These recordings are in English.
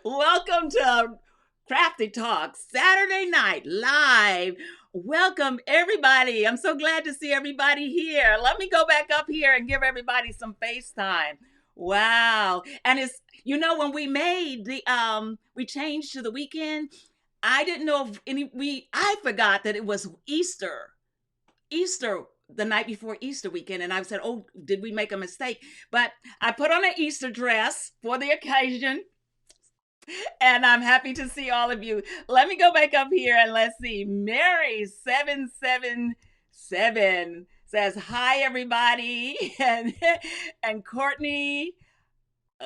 Welcome to Crafty Talk Saturday night live. Welcome everybody. I'm so glad to see everybody here. Let me go back up here and give everybody some FaceTime. Wow. And it's when we changed to the weekend, I didn't know if I forgot that it was Easter. Easter the night before Easter weekend, and I said, "Oh, did we make a mistake?" But I put on an Easter dress for the occasion, and I'm happy to see all of you. Let me go back up here and let's see. Mary 777 says hi everybody, and Courtney.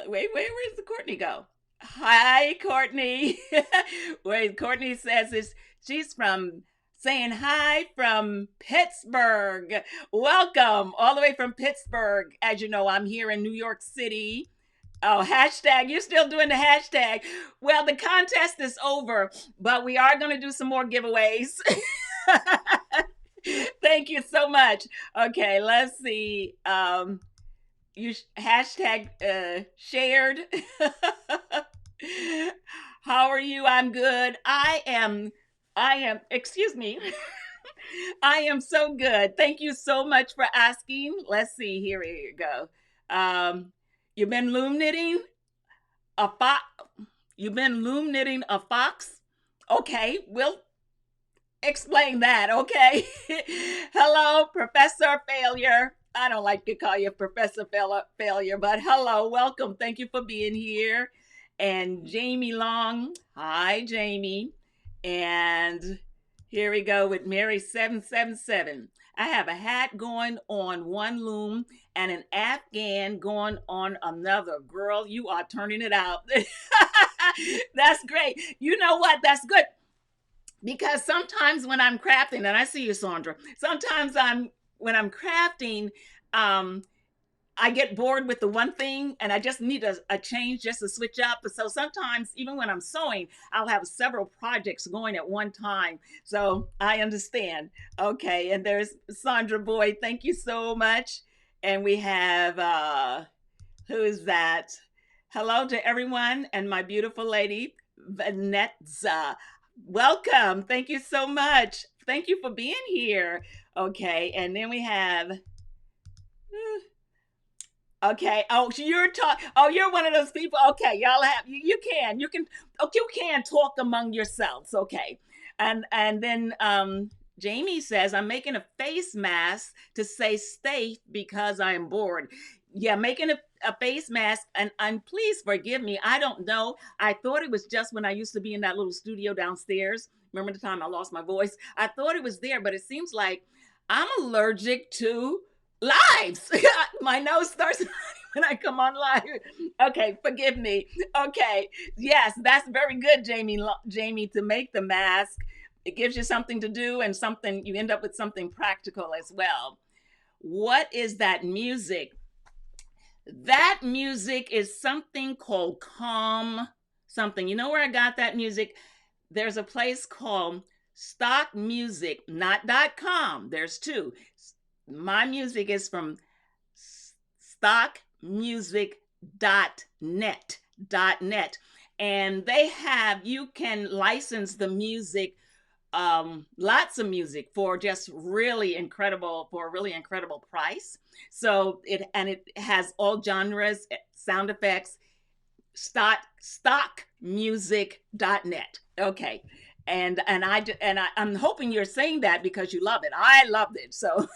Wait, where's the Courtney go? Hi, Courtney. Wait, Courtney says she's from saying hi from Pittsburgh. Welcome all the way from Pittsburgh. As you know, I'm here in New York City. Oh, hashtag. You're still doing the hashtag. Well, the contest is over, but we are going to do some more giveaways. Thank you so much. Okay, let's see. You hashtag shared. How are you? I'm good. I am, excuse me. I am so good. Thank you so much for asking. Let's see. Here we go. You've been loom knitting a fox. You've been loom knitting a fox. Okay, we'll explain that. Okay. Hello, Professor Failure. I don't like to call you Professor Failure, but hello, welcome. Thank you for being here. And Jamie Long. Hi, Jamie. And here we go with Mary 777. I have a hat going on one loom and an Afghan going on another. Girl, you are turning it out. That's great. You know what? That's good. Because sometimes when I'm crafting, and I see you, Sandra, sometimes when I'm crafting, um, I get bored with the one thing and I just need a change just to switch up. So sometimes, even when I'm sewing, I'll have several projects going at one time. So I understand. Okay. And there's Sandra Boyd. Thank you so much. And we have, who is that? Hello to everyone and my beautiful lady, Vanessa. Welcome. Thank you so much. Thank you for being here. Okay. And then we have, okay. Oh, so you're talking. Oh, you're one of those people. Okay, y'all have you can okay, you can talk among yourselves. Okay, and then Jamie says I'm making a face mask to say stay because I am bored. Yeah, making a face mask, and please forgive me. I don't know. I thought it was just when I used to be in that little studio downstairs. Remember the time I lost my voice? I thought it was there, but it seems like I'm allergic to lives. My nose starts when I come on live. Okay, forgive me. Okay, yes, that's very good, Jamie. Jamie, to make the mask, it gives you something to do and something you end up with something practical as well. What is that music? That music is something called calm something. You know where I got that music? There's a place called stock music, not .com. There's two. My music is from stockmusic.net. And they have, you can license the music, lots of music for just really incredible, for a really incredible price. So it has all genres, sound effects, stockmusic.net. Okay. I'm hoping you're saying that because you love it. I loved it. So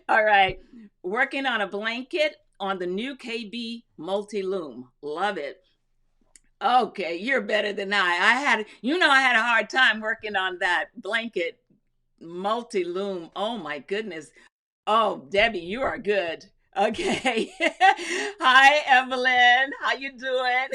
all right. Working on a blanket on the new KB multi loom. Love it. Okay, you're better than I had a hard time working on that blanket multi loom. Oh my goodness. Oh, Debbie, you are good. Okay. Hi, Evelyn. How you doing?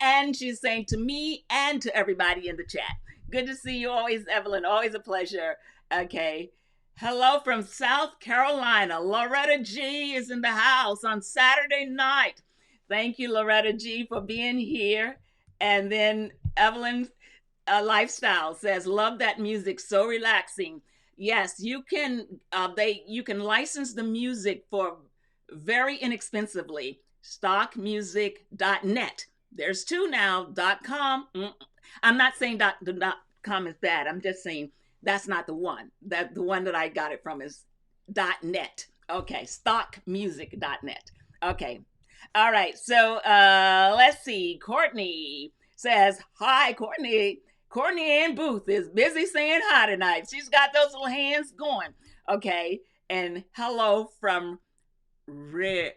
And she's saying to me and to everybody in the chat. Good to see you always, Evelyn. Always a pleasure. Okay. Hello from South Carolina. Loretta G is in the house on Saturday night. Thank you, Loretta G, for being here. And then Evelyn Lifestyle says, "Love that music, so relaxing." Yes, you can. You can license the music for very inexpensively. stockmusic.net. There's two now, .com. I'm not saying the .com is bad. I'm just saying that's not the one. That the one that I got it from is .net. Okay, stockmusic.net. Okay. All right. So let's see. Courtney says, hi, Courtney. Courtney Ann Booth is busy saying hi tonight. She's got those little hands going. Okay. And hello from Rehoboth,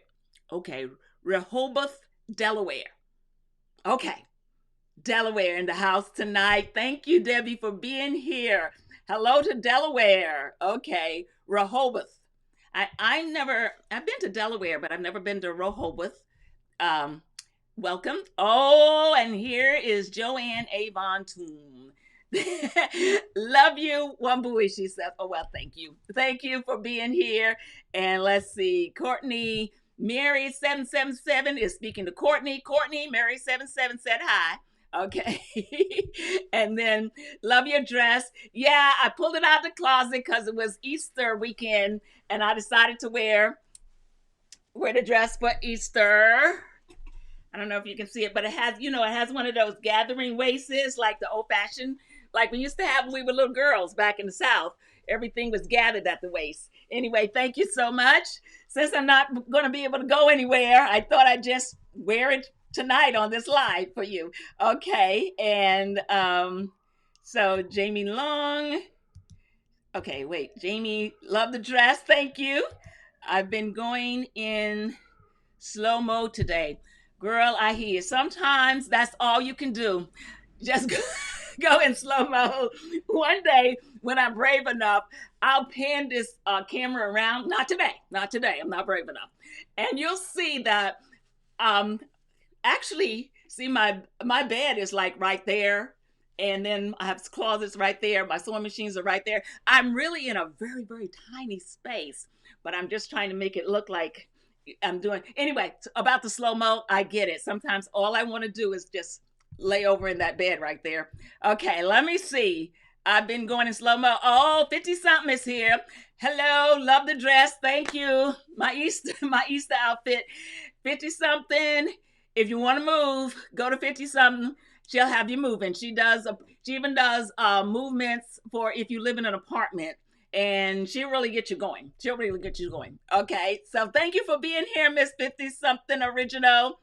Delaware. Okay. Delaware in the house tonight. Thank you, Debbie, for being here. Hello to Delaware. Okay. Rehoboth. I've been to Delaware, but I've never been to Rehoboth. Welcome. Oh, and here is Joanne Avon Toom. Love you, Wambui, she says. Oh, well, thank you. Thank you for being here. And let's see, Courtney Mary 777 is speaking to Courtney. Courtney Mary 77 said hi. Okay. And then love your dress. Yeah, I pulled it out of the closet because it was Easter weekend and I decided to wear the dress for Easter. I don't know if you can see it, but it has one of those gathering waists, like the old fashioned, like we used to have when we were little girls back in the South. Everything was gathered at the waist. Anyway, thank you so much. Since I'm not going to be able to go anywhere, I thought I'd just wear it tonight on this live for you. Okay. And so Jamie Long. Okay, wait. Jamie, love the dress. Thank you. I've been going in slow-mo today. Girl, I hear you. Sometimes that's all you can do. Just go in slow-mo. One day, when I'm brave enough, I'll pan this camera around. Not today. I'm not brave enough. And you'll see that, actually, see my bed is like right there. And then I have closets right there. My sewing machines are right there. I'm really in a very, very tiny space, but I'm just trying to make it look like I'm doing. Anyway, about the slow-mo, I get it. Sometimes all I want to do is just lay over in that bed right there. Okay, let me see. I've been going in slow-mo. Oh, 50-something is here. Hello, love the dress. Thank you. My Easter outfit. 50-something. If you want to move, go to 50-something. She'll have you moving. She even does movements for if you live in an apartment. And she'll really get you going. Okay, so thank you for being here, Miss 50-something original.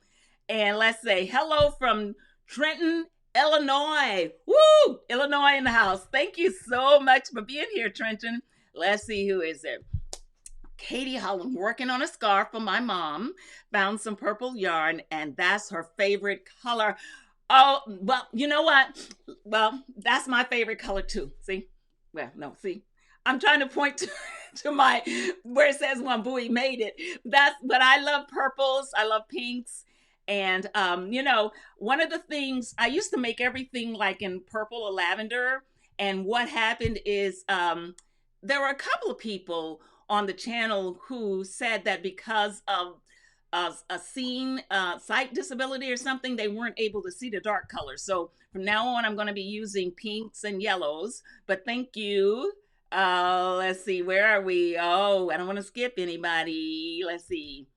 And let's say hello from Trenton, Illinois. Woo! Illinois in the house. Thank you so much for being here, Trenton. Let's see, who is it? Katie Holland, working on a scarf for my mom. Found some purple yarn, and that's her favorite color. Oh, well, you know what? Well, that's my favorite color too. See? Well, no, see? I'm trying to point to my, where it says Wambui made it. But I love purples. I love pinks. And, one of the things, I used to make everything like in purple or lavender. And what happened is there were a couple of people on the channel who said that because of a sight disability or something, they weren't able to see the dark colors. So from now on, I'm going to be using pinks and yellows. But thank you. Let's see, where are we? Oh, I don't want to skip anybody. Let's see.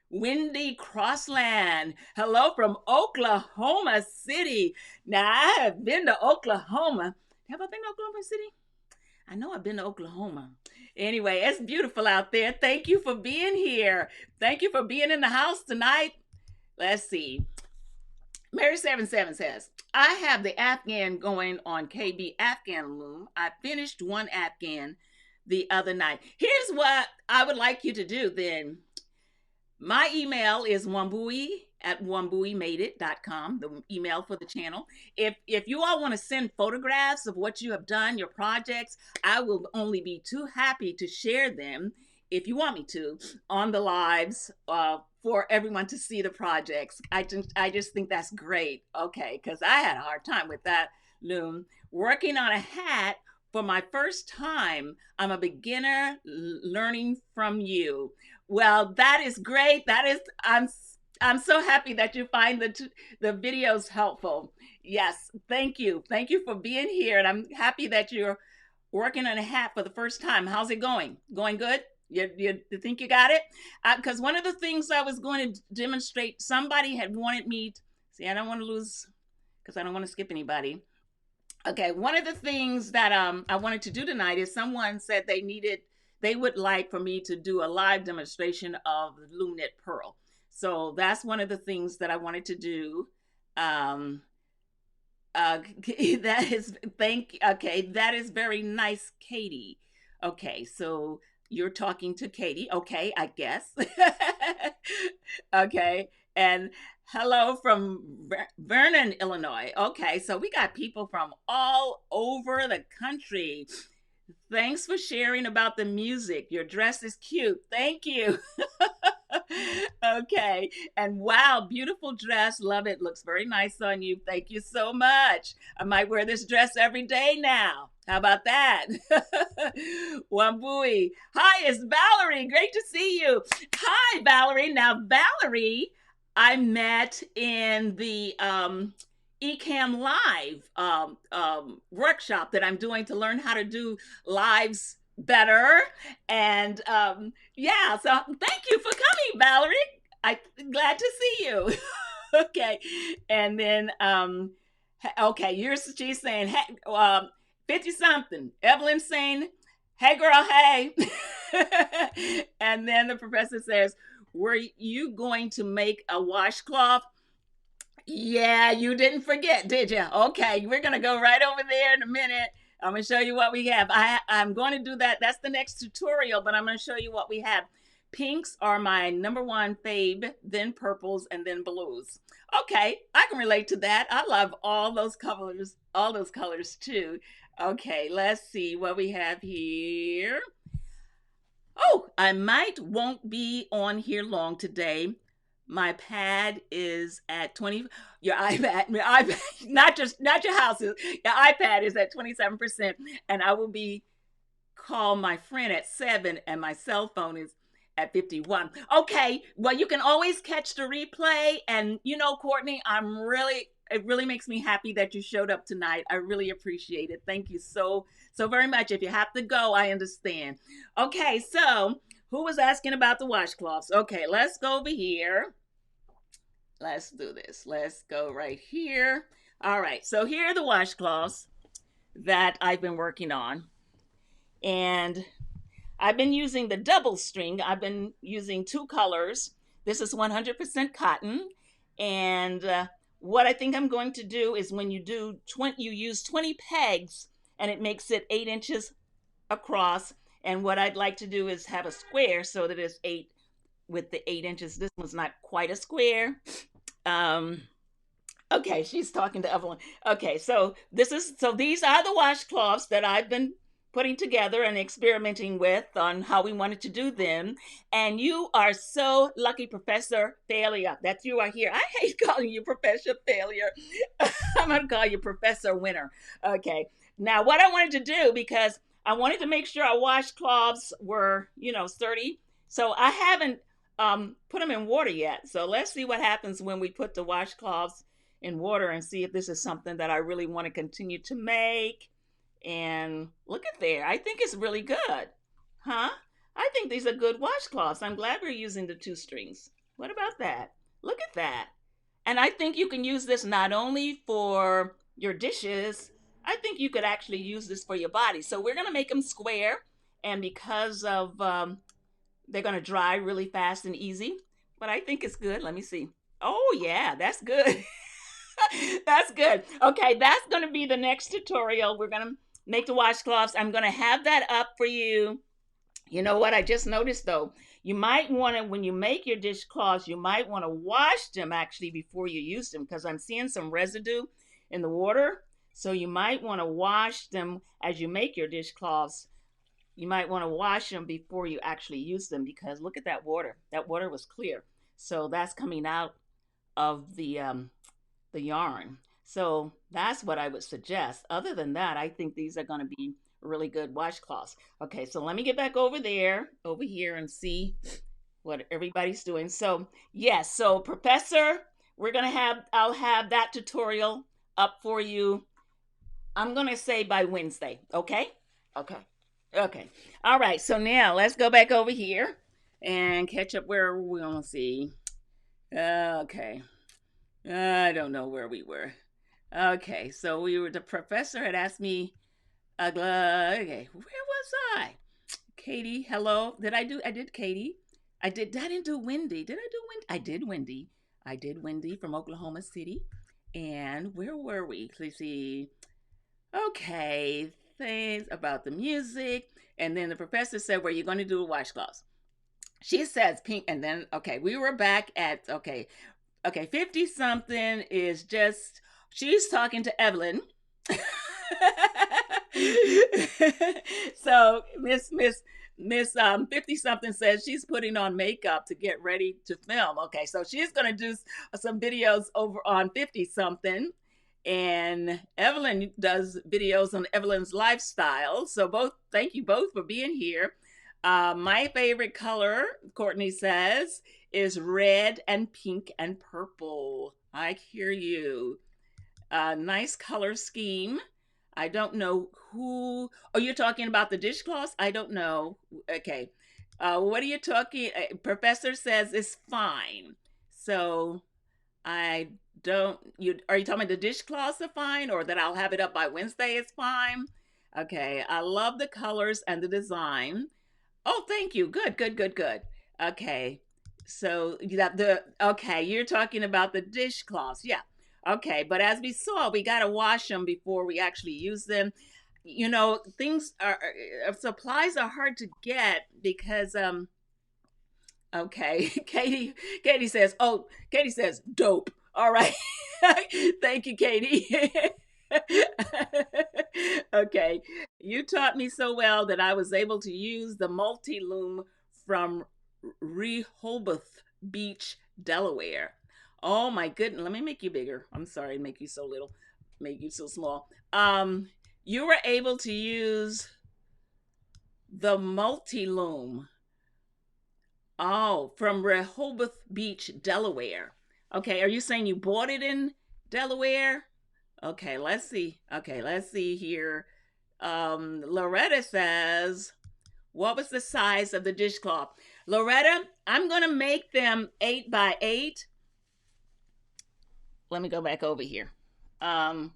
Wendy Crossland. Hello from Oklahoma City. Now, I have been to Oklahoma. Have I been to Oklahoma City? I know I've been to Oklahoma. Anyway, it's beautiful out there. Thank you for being here. Thank you for being in the house tonight. Let's see. Mary 77 says, I have the Afghan going on KB Afghan Loom. I finished one Afghan the other night. Here's what I would like you to do then. My email is wambui@wambuimadeit.com, the email for the channel. If you all want to send photographs of what you have done, your projects, I will only be too happy to share them, if you want me to, on the lives for everyone to see the projects. I just think that's great. Okay, because I had a hard time with that loom. Working on a hat for my first time. I'm a beginner learning from you. Well, that is great. I'm so happy that you find the videos helpful. Yes, thank you. Thank you for being here. And I'm happy that you're working on a hat for the first time. How's it going? Going good? You think you got it? Because one of the things I was going to demonstrate, somebody had wanted me to, see, I don't want to lose because I don't want to skip anybody. Okay, one of the things that I wanted to do tonight is someone said they would like for me to do a live demonstration of Loom Knit Purl. So that's one of the things that I wanted to do. Um, that is thank okay, that is very nice, Katie. Okay, so you're talking to Katie. Okay, I guess. Okay, and hello from Vernon, Illinois. Okay, so we got people from all over the country. Thanks for sharing about the music. Your dress is cute. Thank you. Okay. And wow, beautiful dress. Love it. Looks very nice on you. Thank you so much. I might wear this dress every day now. How about that? Wambui. Hi, it's Valerie. Great to see you. Hi, Valerie. Now, Valerie, I met in the Ecamm Live workshop that I'm doing to learn how to do lives better. And yeah, so thank you for coming, Valerie. I'm glad to see you. Okay. And then, okay, she's saying, hey, 50 something. Evelyn saying, hey, girl, hey. And then the professor says, were you going to make a washcloth? Yeah, you didn't forget, did you? Okay, we're gonna go right over there in a minute. I'm gonna show you what we have. I'm going to do that. That's the next tutorial, but I'm gonna show you what we have. Pinks are my number one fave, then purples, and then blues. Okay, I can relate to that. I love all those colors too. Okay, let's see what we have here. Oh, I won't be on here long today. My pad is at 20. Your iPad, not your houses. Your iPad is at 27%, and I will be call my friend at 7, and my cell phone is at 51. Okay, well, you can always catch the replay, and Courtney, it really makes me happy that you showed up tonight. I really appreciate it. Thank you so very much. If you have to go, I understand. Okay, so who was asking about the washcloths? Okay, let's go over here. Let's do this. Let's go right here. All right, so here are the washcloths that I've been working on. And I've been using the double string. I've been using 2 colors. This is 100% cotton. And what I think I'm going to do is when you use 20 pegs, and it makes it 8 inches across. And what I'd like to do is have a square so that it's 8 with the 8 inches. This one's not quite a square. Okay, she's talking to Evelyn. Okay, so these are the washcloths that I've been putting together and experimenting with on how we wanted to do them. And you are so lucky, Professor Failure, that you are here. I hate calling you Professor Failure. I'm going to call you Professor Winner. Okay, now what I wanted to do, because I wanted to make sure our washcloths were, sturdy. So I haven't put them in water yet. So let's see what happens when we put the washcloths in water and see if this is something that I really want to continue to make. And look at there. I think it's really good. Huh? I think these are good washcloths. I'm glad we're using the 2 strings. What about that? Look at that. And I think you can use this not only for your dishes, I think you could actually use this for your body. So we're going to make them square. And because of, they're going to dry really fast and easy. But I think it's good. Let me see. Oh, yeah, that's good. That's good. Okay, that's going to be the next tutorial. We're going to make the washcloths. I'm going to have that up for you. You know what I just noticed though? You might want to, when you make your dishcloths, you might want to wash them actually before you use them, because I'm seeing some residue in the water. So you might want to wash them as you make your dishcloths. You might want to wash them before you actually use them, because look at that water. That water was clear. So that's coming out of the yarn. So that's what I would suggest. Other than that, I think these are going to be really good washcloths. Okay, so let me get back over here and see what everybody's doing. So yes, so Professor, I'll have that tutorial up for you. I'm going to say by Wednesday. Okay. Okay. All right. So now let's go back over here and catch up where we're going to see. Okay. I don't know where we were. Okay. So the professor had asked me, okay, where was I? Katie, hello. I did Katie. I didn't do Wendy. Did I do Wendy? I did Wendy. I did Wendy from Oklahoma City. And where were we? Let's see. Okay, things about the music. And then the professor said, "Were you going to do a washcloth?" She says pink. And then, okay, we were back at, okay, 50 something is just, she's talking to Evelyn. So Miss 50 something says she's putting on makeup to get ready to film. Okay, so she's gonna do some videos over on 50 something, and Evelyn does videos on Evelyn's lifestyle. So both, thank you both for being here. My favorite color, Courtney says, is red and pink and purple. I hear you. Nice color scheme. I don't know who. Oh, you're talking about the dishcloths? I don't know. Okay. What are you talking? Professor says it's fine. So I don't. You are you talking about the dishcloths are fine, or that I'll have it up by Wednesday is fine? Okay. I love the colors and the design. Oh, thank you. Good, good, good, good. Okay. So that the okay, you're talking about the dishcloths. Yeah. Okay, but as we saw, we got to wash them before we actually use them. You know, things are supplies are hard to get because okay, Katie says, "Oh, Katie says dope." All right. Thank you, Katie. Okay. You taught me so well that I was able to use the multi loom from Rehoboth Beach, Delaware. Oh my goodness. Let me make you bigger. I'm sorry to make you so little, make you so small. You were able to use the multi loom. Oh, from Rehoboth Beach, Delaware. Okay. Are you saying you bought it in Delaware? Okay, let's see. Okay, let's see here. Loretta says, what was the size of the dishcloth? Loretta, I'm going to make them 8 by 8. Let me go back over here. Um,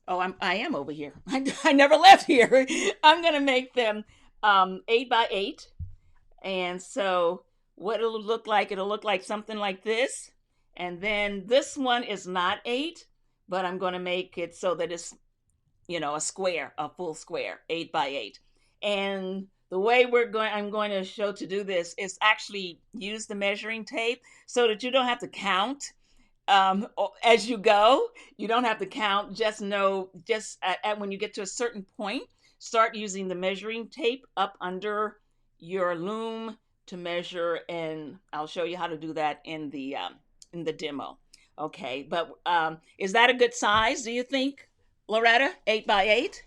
I am over here. I never left here. I'm going to make them 8 by 8. And so what it'll look like something like this. And then this one is not 8, but I'm going to make it so that it's, a square, a full square, 8 by 8. And the way I'm going to show to do this is actually use the measuring tape so that you don't have to count as you go. You don't have to count. Just know, when you get to a certain point, start using the measuring tape up under your loom to measure, and I'll show you how to do that in the demo. Okay, but is that a good size? Do you think, Loretta? 8 by 8.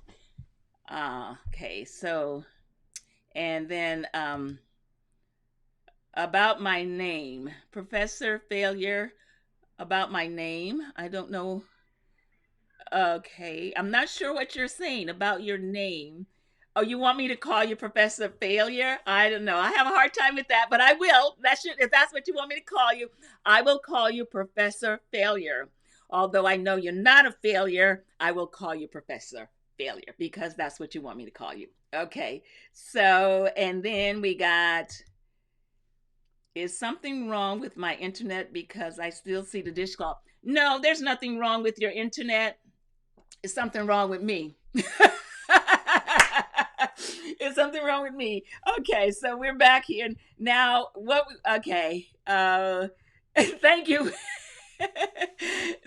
Okay, so and then about my name, Professor Failure. About my name, I don't know. Okay, I'm not sure what you're saying about your name. Oh, you want me to call you Professor Failure? I don't know. I have a hard time with that, but I will. If that's what you want me to call you, I will call you Professor Failure. Although I know you're not a failure, I will call you Professor Failure because that's what you want me to call you. Okay. So, and then we got, is something wrong with my internet because I still see the dishcloth? No, there's nothing wrong with your internet. It's something wrong with me. Is something wrong with me? Okay, so we're back here now. Okay. Thank you.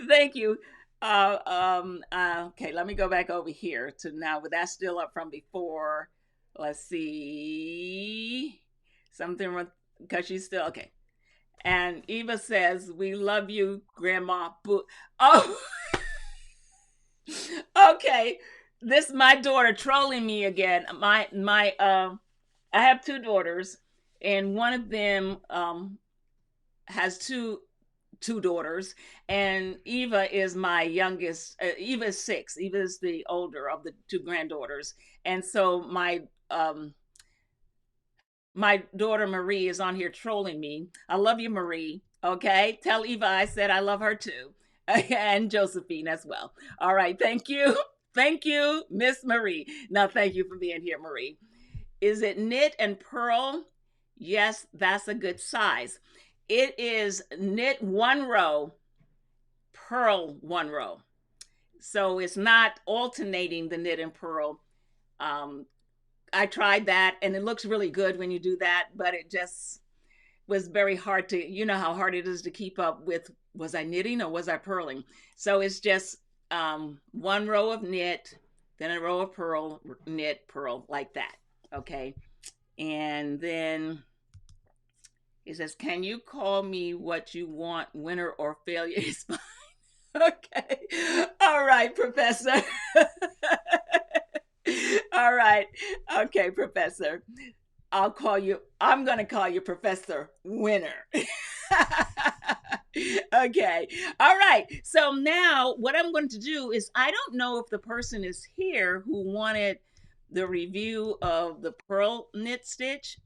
Thank you. Okay, let me go back over here to now. But that's still up from before. Let's see. Something because she's still okay. And Eva says, "We love you, Grandma." Oh, okay. This is my daughter trolling me again. I have two daughters, and one of them has two daughters, and Eva is my youngest. Eva is 6. Eva is the older of the two granddaughters, and so my daughter Marie is on here trolling me. I love you, Marie. Okay, tell Eva I said I love her too, and Josephine as well. All right, thank you, thank you, Miss Marie. Now, thank you for being here, Marie. Is it knit and purl? Yes, that's a good size. It is knit one row, purl one row. So it's not alternating the knit and purl. Um, I tried that and it looks really good when you do that, but it just was very hard to, you know how hard it is to keep up with, was I knitting or was I purling? So it's just one row of knit, then a row of purl, knit, purl, like that. Okay. And then it says, can you call me what you want, winner or failure is fine. Okay. All right, Professor. All right. Okay, Professor. I'm going to call you Professor Winner. Okay. All right. So now what I'm going to do is, I don't know if the person is here who wanted the review of the purl knit stitch.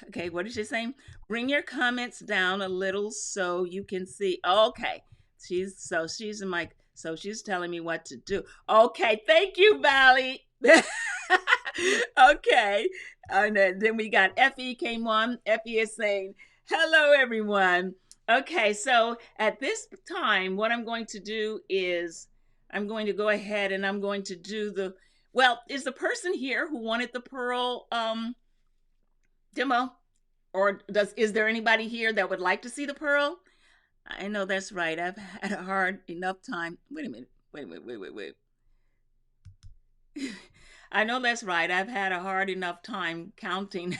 Okay, what is she saying? Bring your comments down a little so you can see. Okay. She's telling me what to do. Okay, thank you, Valley. Okay. And then we got Effie came on. Effie is saying, hello, everyone. Okay, so at this time, what I'm going to do is I'm going to go ahead and I'm going to do is the person here who wanted the purl demo? Or is there anybody here that would like to see the purl? I know that's right. I've had a hard enough time. Wait a minute. Wait. I know that's right. I've had a hard enough time counting.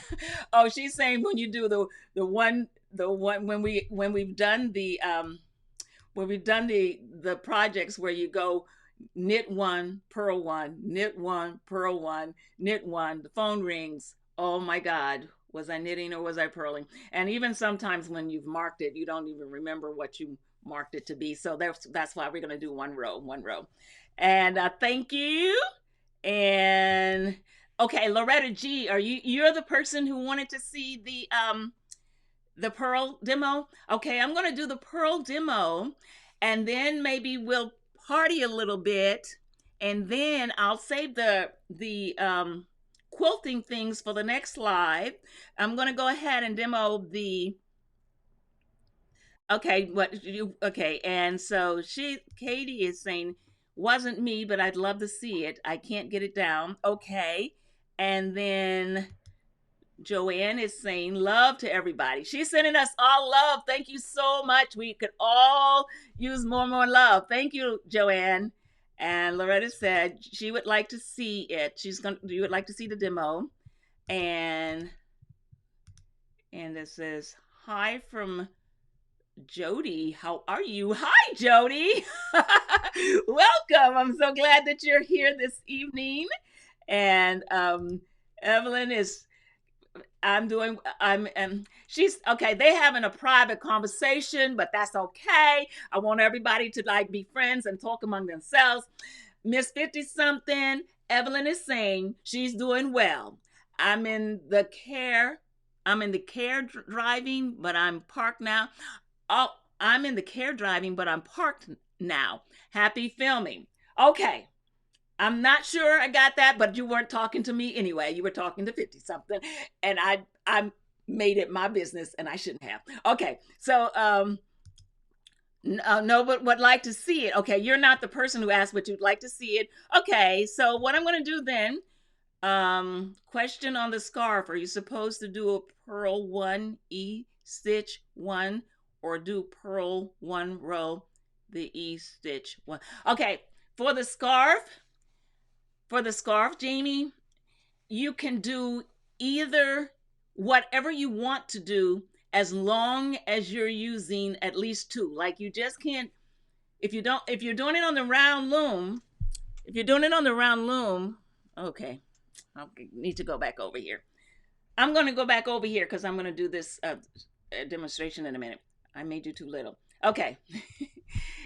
Oh, she's saying when you do the one when we've done the projects where you go knit one, purl one, knit one, purl one, knit one, the phone rings. Oh my God, was I knitting or was I purling? And even sometimes when you've marked it, you don't even remember what you marked it to be. So that's why we're gonna do one row. And thank you. And okay, Loretta G, you're the person who wanted to see the purl demo? Okay, I'm gonna do the purl demo, and then maybe we'll party a little bit, and then I'll save the quilting things for the next live. I'm gonna go ahead and demo the. Okay, and so Katie is saying, wasn't me, but I'd love to see it. I can't get it down. Okay. And then Joanne is saying love to everybody. She's sending us all love. Thank you so much. We could all use more and more love. Thank you, Joanne. And Loretta said she would like to see it. You would like to see the demo. And this says, hi from Jody. How are you? Hi, Jody. Welcome. I'm so glad that you're here this evening. And Evelyn is, she's okay. They having a private conversation, but that's okay. I want everybody to like be friends and talk among themselves. Miss 50 something, Evelyn is saying she's doing well. I'm in the care driving, but I'm parked now. Oh, I'm in the care driving, but I'm parked now. Happy filming. Okay. I'm not sure I got that, but you weren't talking to me anyway. You were talking to 50 something, and I made it my business, and I shouldn't have. Okay, so no, but would like to see it. Okay, you're not the person who asked, but you'd like to see it. Okay, so what I'm going to do then? Question on the scarf: are you supposed to do a purl 1 E stitch 1, or do purl 1 row the E stitch 1? Okay, for the scarf, Jamie, you can do either, whatever you want to do, as long as you're using at least 2. Like, you just can't, if you're doing it on the round loom, okay, I need to go back over here. I'm going to go back over here because I'm going to do this a demonstration in a minute. I made you too little. Okay.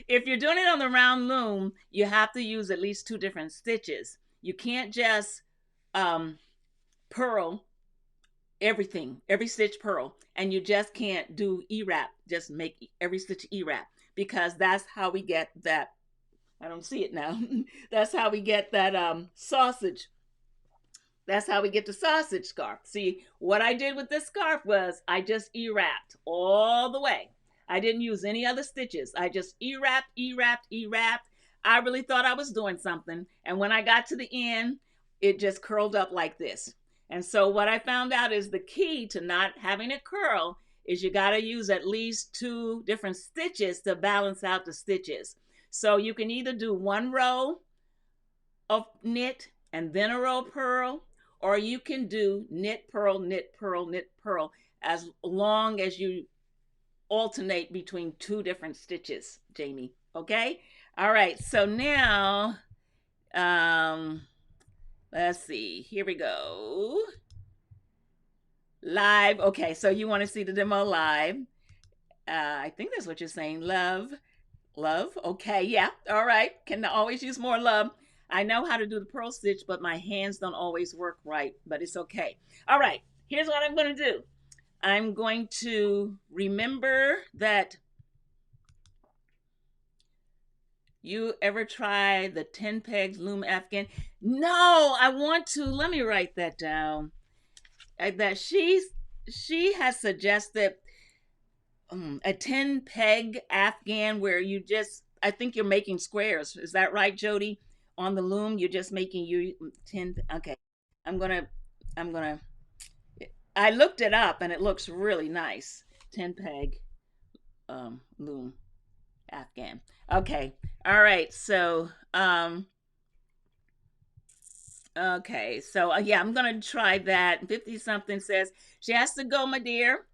If you're doing it on the round loom, you have to use at least two different stitches. You can't just um, purl everything, every stitch purl, and you just can't do E-wrap, just make every stitch E-wrap, because that's how we get that, I don't see it now, that's how we get that sausage. That's how we get the sausage scarf. See, what I did with this scarf was I just E-wrapped all the way. I didn't use any other stitches. I just E-wrapped, E-wrapped, E-wrapped. I really thought I was doing something. And when I got to the end, it just curled up like this. And so what I found out is the key to not having it curl is you got to use at least two different stitches to balance out the stitches. So you can either do one row of knit and then a row of purl, or you can do knit, purl, knit, purl, knit, purl, as long as you alternate between two different stitches, Jamie. Okay? All right, so now, let's see. Here we go. Live. Okay, so you want to see the demo live. I think that's what you're saying. Love. Love. Okay, yeah. All right. Can always use more love. I know how to do the purl stitch, but my hands don't always work right, but it's okay. All right. Here's what I'm going to do. I'm going to remember that you ever try the 10 pegs loom Afghan? No, I want to. Let me write that down. That she has suggested a 10 peg Afghan where you just, I think you're making squares. Is that right, Jody? On the loom, you're just making you 10. Okay. I'm going to, I looked it up and it looks really nice. 10 peg loom Afghan. Okay. All right. So, okay. So, yeah, I'm going to try that. 50 something says she has to go, my dear.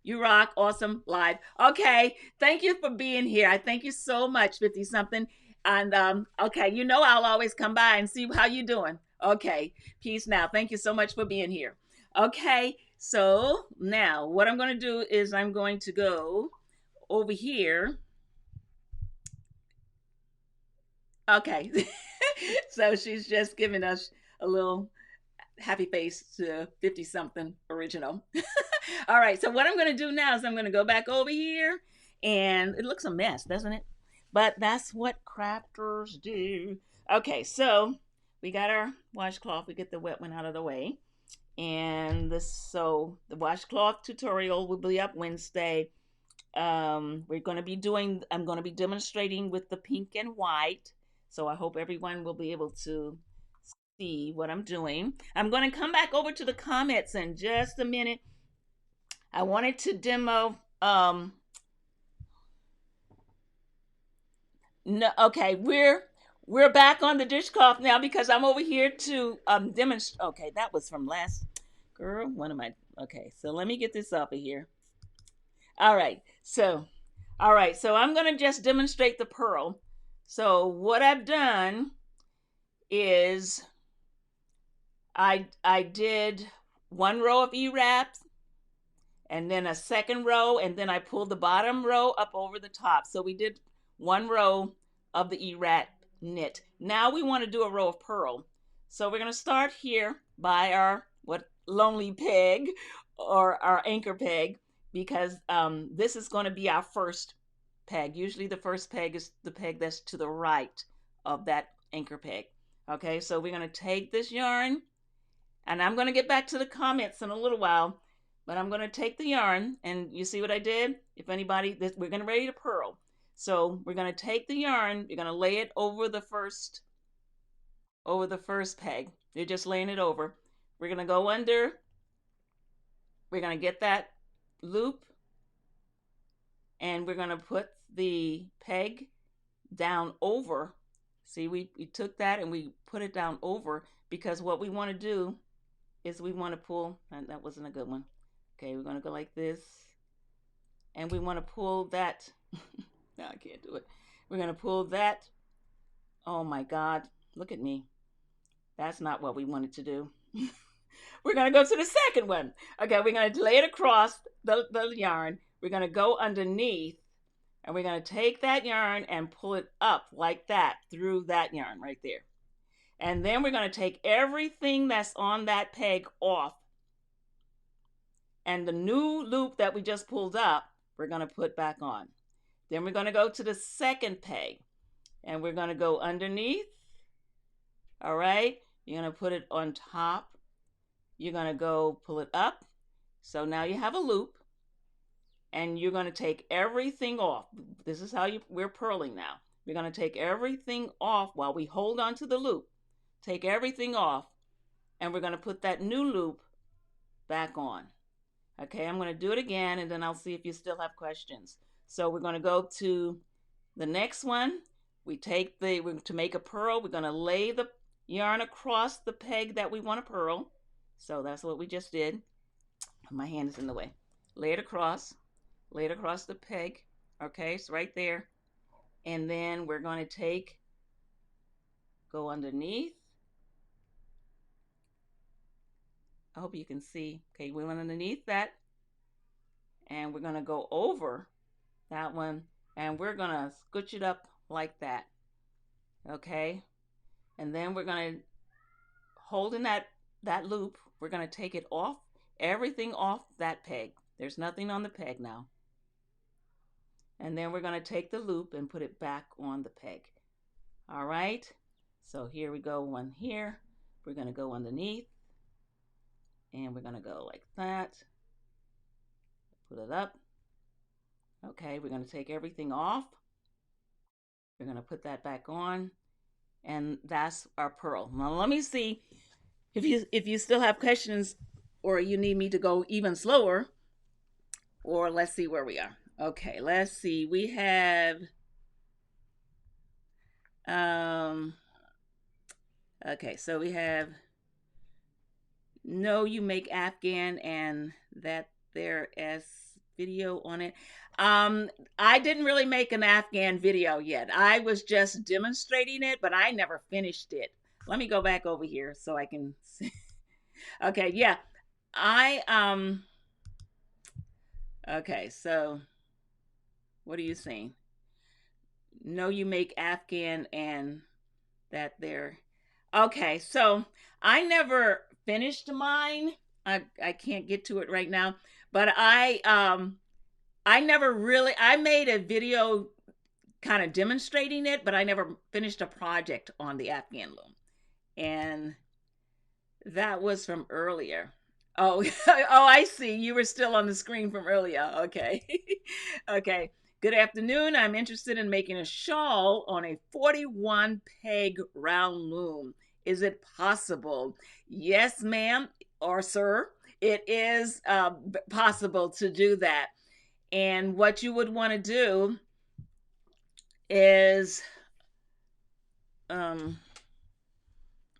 You rock. Awesome. Live. Okay. Thank you for being here. I thank you so much, 50 something. And okay, you know I'll always come by and see how you doing. Okay. Peace now. Thank you so much for being here. Okay. So now what I'm going to do is I'm going to go over here. Okay. So she's just giving us a little happy face to 50 something original. All right, so what I'm going to do now is I'm going to go back over here, and it looks a mess, doesn't it? But that's what crafters do. Okay, so we got our washcloth. We get the wet one out of the way. And so the washcloth tutorial will be up Wednesday. We're going to be doing, I'm going to be demonstrating with the pink and white. So I hope everyone will be able to see what I'm doing. I'm going to come back over to the comments in just a minute. I wanted to demo no, okay, we're back on the dishcloth now because I'm over here to demonstrate. Okay, that was from last girl. One of my, okay, so let me get this off of here. All right, so I'm gonna just demonstrate the purl. So what I've done is I did one row of E-wraps and then a second row, and then I pulled the bottom row up over the top. So we did one row of the E-wrap knit. Now we want to do a row of purl. So we're going to start here by our lonely peg or our anchor peg, because this is going to be our first peg. Usually the first peg is the peg that's to the right of that anchor peg. Okay, so we're going to take this yarn, and I'm going to get back to the comments in a little while, but I'm going to take the yarn, and you see what I did? If anybody, we're going to ready to purl. So we're going to take the yarn, you're going to lay it over the first peg. You're just laying it over. We're going to go under. We're going to get that loop, and we're going to put the peg down over. See, we took that and we put it down over, because what we want to do is we want to pull, and that wasn't a good one. Okay, we're going to go like this, and we want to pull that. No, I can't do it. We're going to pull that. Oh my God, look at me. That's not what we wanted to do. We're going to go to the second one. Okay, we're going to lay it across the yarn. We're going to go underneath, and we're going to take that yarn and pull it up like that through that yarn right there. And then we're going to take everything that's on that peg off. And the new loop that we just pulled up, we're going to put back on. Then we're going to go to the second peg, and we're going to go underneath. All right, you're going to put it on top. You're going to go pull it up. So now you have a loop, and you're going to take everything off. This is how we're purling now. We're going to take everything off while we hold on to the loop. Take everything off, and we're going to put that new loop back on. Okay, I'm going to do it again, and then I'll see if you still have questions. So we're going to go to the next one. To make a purl, we're going to lay the yarn across the peg that we want to purl. So that's what we just did. My hand is in the way. Lay it across the peg. Okay, it's right there. And then we're going to go underneath. I hope you can see. Okay, we went underneath that. And we're going to go over that one. And we're going to scooch it up like that. Okay. And then we're going to hold in that loop. We're going to take it off, everything off that peg. There's nothing on the peg now. And then we're going to take the loop and put it back on the peg. All right. So here we go, one here. We're going to go underneath. And we're going to go like that. Put it up. Okay, we're going to take everything off. We're going to put that back on. And that's our purl. Now let me see if you still have questions, or you need me to go even slower, or let's see where we are. Okay, let's see. We have okay, so we have No You Make Afghan, and that there is video on it. I didn't really make an Afghan video yet. I was just demonstrating it, but I never finished it. Let me go back over here so I can see. Okay, yeah. Okay, so what are you saying? No You Make Afghan, and that there. Okay, so I never finished mine. I can't get to it right now, but I made a video kind of demonstrating it, but I never finished a project on the Afghan loom. And that was from earlier. Oh, oh, I see. You were still on the screen from earlier. Okay. Okay. Good afternoon. I'm interested in making a shawl on a 41 peg round loom. Is it possible? Yes, ma'am or sir. It is possible to do that. And what you would want to do is,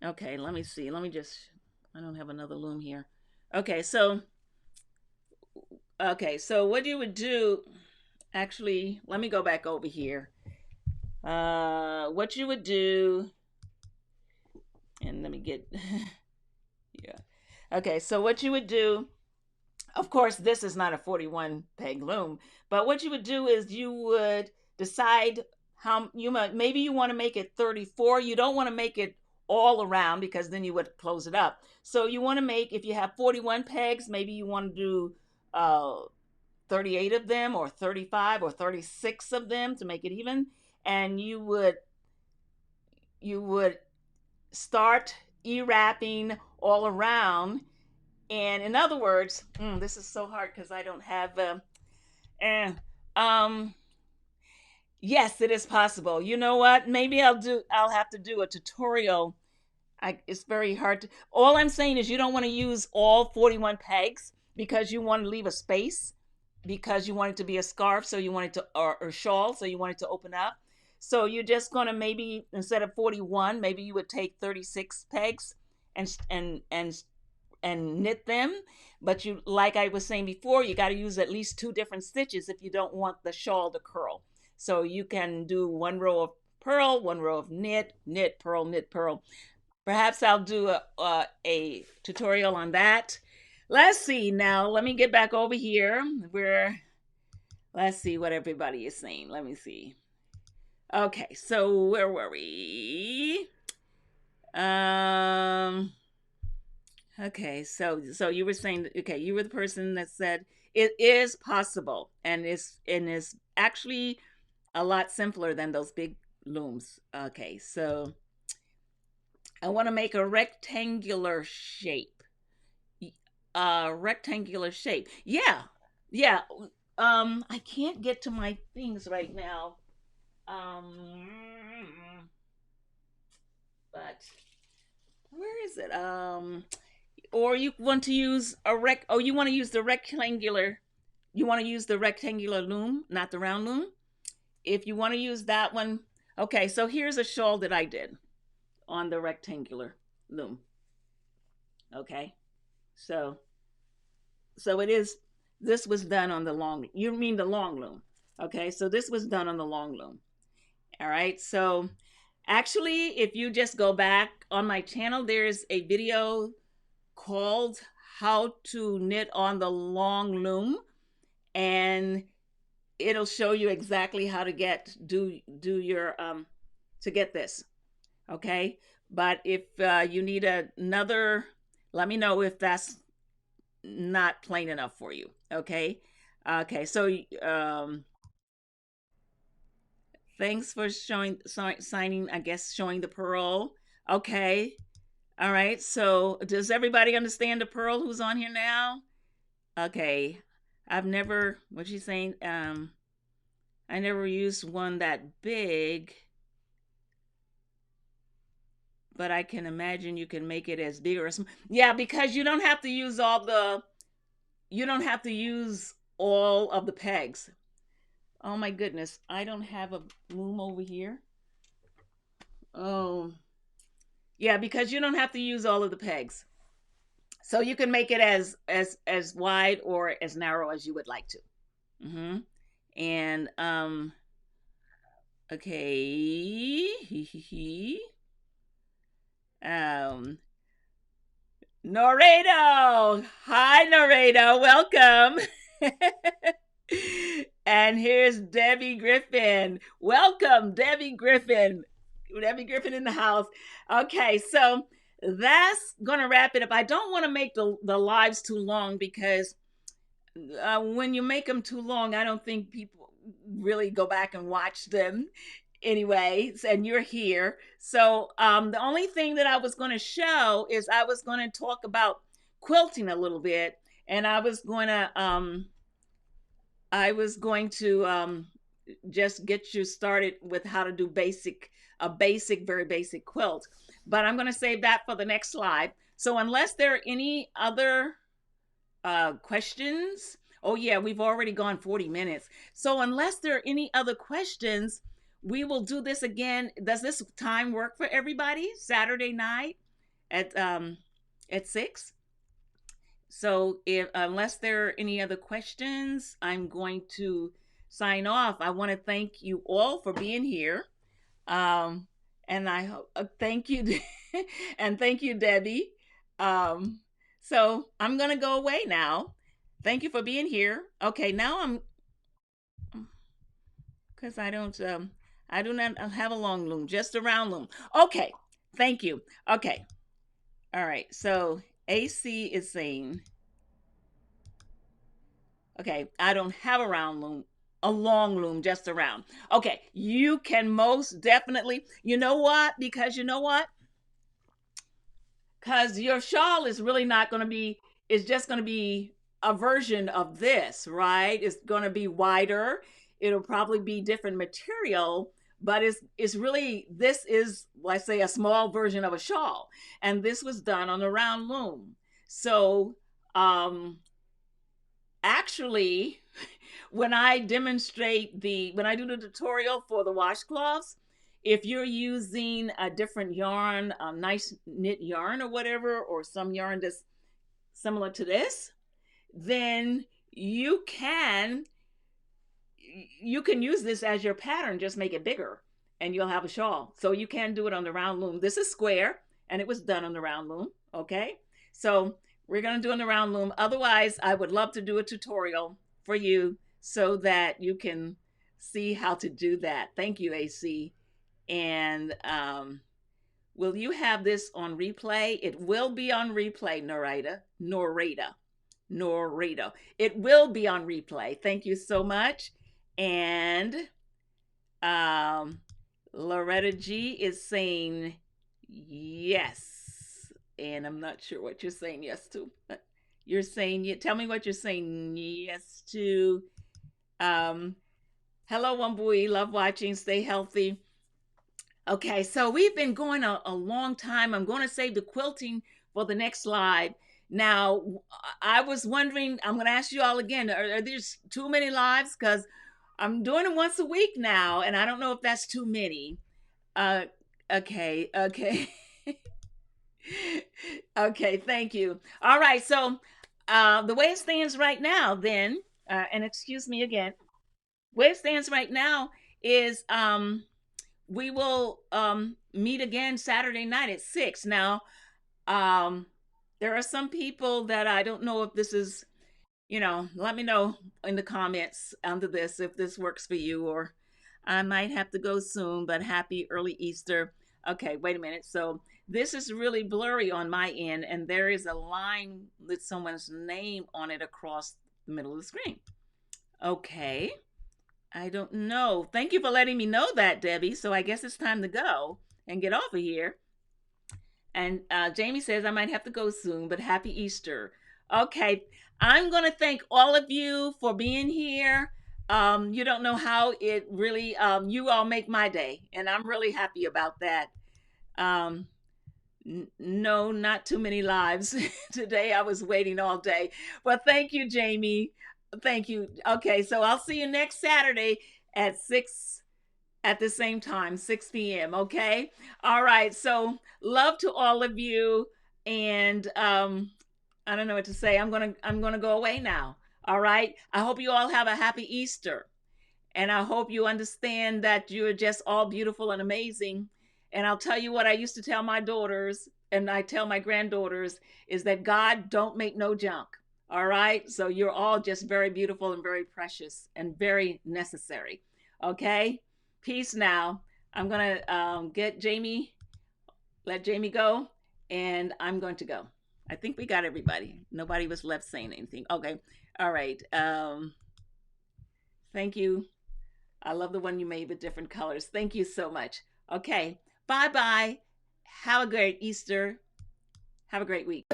okay, let me see. I don't have another loom here. Okay, so what you would do, actually, let me go back over here. What you would do, and let me get, yeah. Okay, so what you would do, of course, this is not a 41 peg loom, but what you would do is you would decide maybe you want to make it 34. You don't want to make it all around because then you would close it up. So you want to make, if you have 41 pegs, maybe you want to do 38 of them, or 35 or 36 of them to make it even. And you would start e-wrapping all around. And in other words, this is so hard because I don't have yes, it is possible. You know what? Maybe I'll have to do a tutorial. It's very hard to, all I'm saying is you don't want to use all 41 pegs because you want to leave a space, because you want it to be a scarf, so you want it to, or shawl, so you want it to open up. So you're just going to, maybe instead of 41, maybe you would take 36 pegs and knit them. But you, like I was saying before, you got to use at least 2 different stitches if you don't want the shawl to curl. So you can do 1 row of purl, 1 row of knit, knit, purl, knit, purl. Perhaps I'll do a tutorial on that. Let's see now. Let me get back over here. Let's see what everybody is saying. Let me see. Okay, so where were we? Um. Okay, so you were saying, okay, you were the person that said it is possible, and is actually a lot simpler than those big looms. Okay, so I want to make a rectangular shape. Rectangular shape. Yeah, yeah. I can't get to my things right now. Um, but where is it? Or you want to use a rec? Oh, you want to use the rectangular. You want to use the rectangular loom, not the round loom. If you want to use that one, okay. So here's a shawl that I did on the rectangular loom. Okay, so it is. This was done on the long. You mean the long loom? Okay, so this was done on the long loom. All right, so actually, if you just go back on my channel, there's a video called "How to Knit on the Long Loom," and it'll show you exactly how to do your to get this. Okay, but if you need another, let me know if that's not plain enough for you. Okay. Okay, so thanks for signing, I guess, showing the purl. Okay. All right, so does everybody understand the purl who's on here now? Okay. I've never, what's she saying? I never used one that big, but I can imagine you can make it as big or small. Yeah, because you don't have to use all of the pegs. Oh my goodness, I don't have a loom over here. Oh, yeah, because you don't have to use all of the pegs. So you can make it as wide or as narrow as you would like to. Mm-hmm. And okay. um Noredo. Hi Noredo, welcome. And here's Debbie Griffin. Welcome, Debbie Griffin. Debbie Griffin in the house. Okay, so that's gonna wrap it up. I don't want to make the lives too long because when you make them too long, I don't think people really go back and watch them anyway. And you're here, so the only thing that I was going to show is I was going to talk about quilting a little bit, and I was going to just get you started with how to do very basic quilt. But I'm going to save that for the next slide. So unless there are any other questions, oh yeah, we've already gone 40 minutes. So unless there are any other questions, we will do this again. Does this time work for everybody? Saturday night at 6? So if unless there are any other questions, I'm going to sign off. I want to thank you all for being here. Um, and I hope thank you and thank you, Debbie. Um, so I'm gonna go away now. Thank you for being here. Okay, now I'm because I do not have a long loom, just a round loom. Okay, thank you. Okay, all right. So AC is saying, okay, I don't have a round loom, a long loom, just a round. Okay, you can most definitely, you know what? Because you know what? Because your shawl is really not going to be, it's just going to be a version of this, right? It's going to be wider. It'll probably be different material, but it's really, this is, let's say, a small version of a shawl. And this was done on a round loom. So actually, when I when I do the tutorial for the washcloths, if you're using a different yarn, a nice knit yarn or whatever, or some yarn that's similar to this, then you can use this as your pattern, just make it bigger and you'll have a shawl. So you can do it on the round loom. This is square and it was done on the round loom. Okay, so we're going to do on the round loom. Otherwise, I would love to do a tutorial for you so that you can see how to do that. Thank you, AC. And will you have this on replay? It will be on replay, Norita. It will be on replay. Thank you so much. And um, Loretta G is saying yes. And I'm not sure what you're saying yes to. You're saying, tell me what you're saying yes to. Hello, Wambui. Love watching. Stay healthy. Okay, so we've been going a long time. I'm going to save the quilting for the next live. Now, I was wondering, I'm going to ask you all again, are there too many lives? Because I'm doing it once a week now, and I don't know if that's too many. Uh, okay. Okay, thank you. All right, so the way it stands right now, then, and excuse me again, way it stands right now is we will meet again Saturday night at 6. Now, there are some people that I don't know if this is, let me know in the comments under this if this works for you, or I might have to go soon, but happy early Easter. Okay, wait a minute. So this is really blurry on my end, and there is a line with someone's name on it across the middle of the screen. Okay. I don't know. Thank you for letting me know that, Debbie. So I guess it's time to go and get off of here. And Jamie says I might have to go soon, but happy Easter. Okay, I'm going to thank all of you for being here. You don't know how it really, you all make my day, and I'm really happy about that. Um, no, not too many lives. Today I was waiting all day. But thank you, Jamie. Thank you. Okay, so I'll see you next Saturday at 6 at the same time, 6 p.m. Okay. All right. So love to all of you. And I don't know what to say. I'm gonna go away now. All right. I hope you all have a happy Easter. And I hope you understand that you're just all beautiful and amazing. And I'll tell you what I used to tell my daughters, and I tell my granddaughters, is that God don't make no junk. All right. So you're all just very beautiful and very precious and very necessary. Okay. Peace now. I'm going to let Jamie go, and I'm going to go. I think we got everybody. Nobody was left saying anything. Okay. All right. Thank you. I love the one you made with different colors. Thank you so much. Okay. Bye-bye. Have a great Easter. Have a great week.